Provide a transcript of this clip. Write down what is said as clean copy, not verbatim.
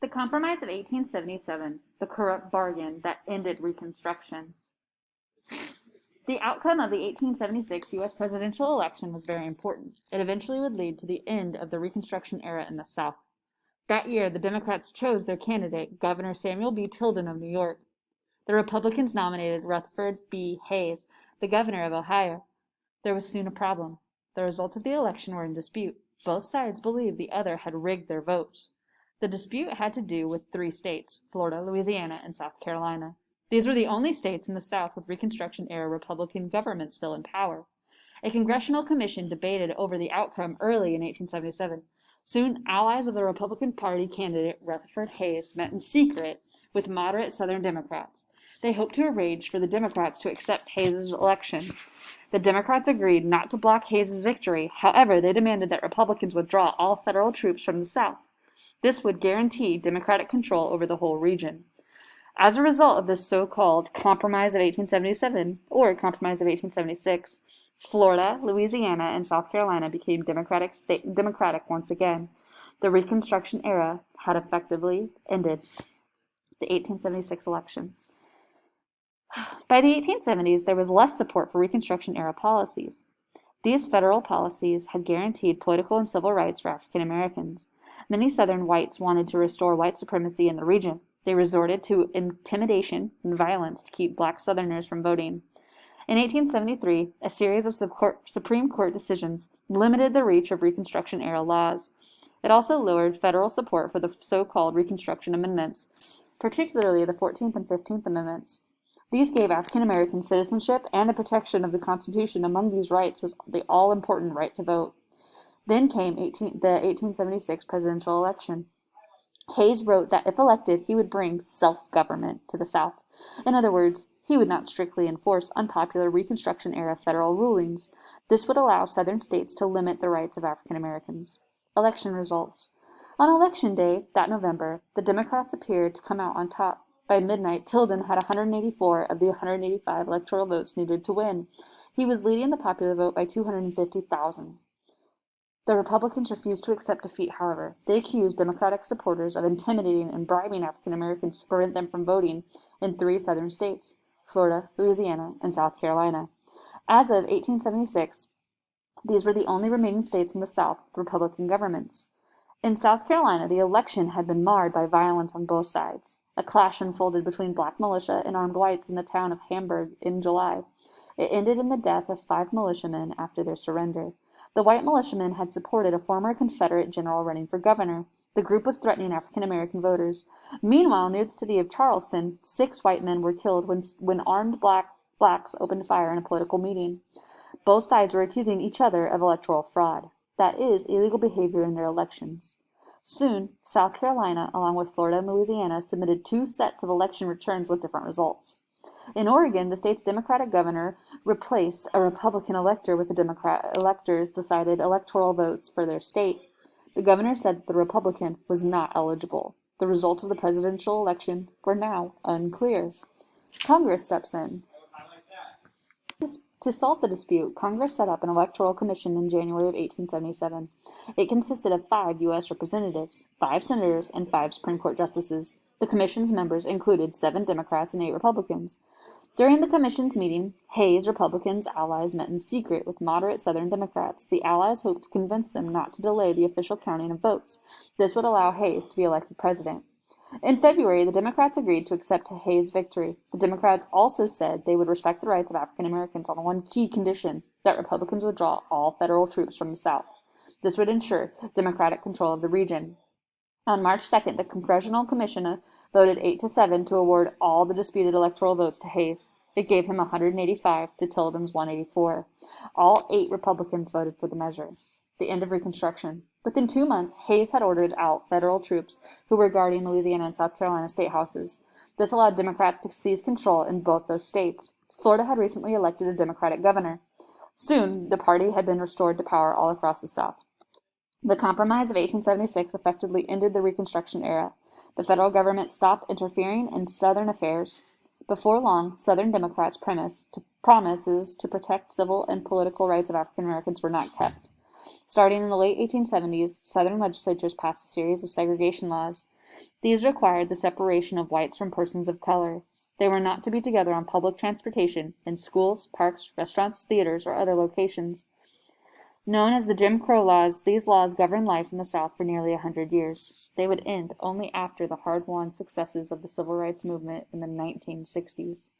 The Compromise of 1877, the corrupt bargain that ended Reconstruction. The outcome of the 1876 U.S. presidential election was very important. It eventually would lead to the end of the Reconstruction era in the South. That year, the Democrats chose their candidate, Governor Samuel B. Tilden of New York. The Republicans nominated Rutherford B. Hayes, the governor of Ohio. There was soon a problem. The results of the election were in dispute. Both sides believed the other had rigged their votes. The dispute had to do with three states, Florida, Louisiana, and South Carolina. These were the only states in the South with Reconstruction-era Republican government still in power. A congressional commission debated over the outcome early in 1877. Soon, allies of the Republican Party candidate Rutherford Hayes met in secret with moderate Southern Democrats. They hoped to arrange for the Democrats to accept Hayes' election. The Democrats agreed not to block Hayes' victory. However, they demanded that Republicans withdraw all federal troops from the South. This would guarantee Democratic control over the whole region. As a result of this so-called Compromise of 1877, or Compromise of 1876, Florida, Louisiana, and South Carolina became Democratic once again. The Reconstruction era had effectively ended. The 1876 election. By the 1870s, there was less support for Reconstruction-era policies. These federal policies had guaranteed political and civil rights for African Americans. Many Southern whites wanted to restore white supremacy in the region. They resorted to intimidation and violence to keep black Southerners from voting. In 1873, a series of Supreme Court decisions limited the reach of Reconstruction-era laws. It also lowered federal support for the so-called Reconstruction Amendments, particularly the 14th and 15th Amendments. These gave African Americans citizenship, and the protection of the Constitution among these rights was the all-important right to vote. Then came the 1876 presidential election. Hayes wrote that if elected, he would bring self-government to the South. In other words, he would not strictly enforce unpopular Reconstruction-era federal rulings. This would allow Southern states to limit the rights of African Americans. Election results. On Election Day, that November, the Democrats appeared to come out on top. By midnight, Tilden had 184 of the 185 electoral votes needed to win. He was leading the popular vote by 250,000. The Republicans refused to accept defeat, however. They accused Democratic supporters of intimidating and bribing African Americans to prevent them from voting in three Southern states, Florida, Louisiana, and South Carolina. As of 1876, these were the only remaining states in the South with Republican governments. In South Carolina, the election had been marred by violence on both sides. A clash unfolded between black militia and armed whites in the town of Hamburg in July. It ended in the death of 5 militiamen after their surrender. The white militiamen had supported a former Confederate general running for governor. The group was threatening African American voters. Meanwhile, near the city of Charleston, 6 white men were killed when armed blacks opened fire in a political meeting. Both sides were accusing each other of electoral fraud. That is, illegal behavior in their elections. Soon, South Carolina, along with Florida and Louisiana, submitted 2 sets of election returns with different results. In Oregon, the state's Democratic governor replaced a Republican elector with the Democrat electors decided electoral votes for their state. The governor said that the Republican was not eligible. The results of the presidential election were now unclear. Congress steps in. To solve the dispute, Congress set up an electoral commission in January of 1877. It consisted of 5 U.S. representatives, 5 senators, and 5 Supreme Court justices. The commission's members included 7 Democrats and 8 Republicans. During the commission's meeting, Hayes' Republicans' allies met in secret with moderate Southern Democrats. The allies hoped to convince them not to delay the official counting of votes. This would allow Hayes to be elected president. In February, the Democrats agreed to accept Hayes' victory. The Democrats also said they would respect the rights of African Americans on one key condition, that Republicans withdraw all federal troops from the South. This would ensure Democratic control of the region. On March 2nd, the Congressional Commission voted 8-7 to award all the disputed electoral votes to Hayes. It gave him 185 to Tilden's 184. All 8 Republicans voted for the measure. The end of Reconstruction. Within 2 months, Hayes had ordered out federal troops who were guarding Louisiana and South Carolina state houses. This allowed Democrats to seize control in both those states. Florida had recently elected a Democratic governor. Soon, the party had been restored to power all across the South. The Compromise of 1876 effectively ended the Reconstruction era. The federal government stopped interfering in Southern affairs. Before long, Southern Democrats' promises to protect civil and political rights of African Americans were not kept. Starting in the late 1870s, Southern legislatures passed a series of segregation laws. These required the separation of whites from persons of color. They were not to be together on public transportation, in schools, parks, restaurants, theaters, or other locations. Known as the Jim Crow laws, these laws governed life in the South for nearly 100 years. They would end only after the hard-won successes of the civil rights movement in the 1960s.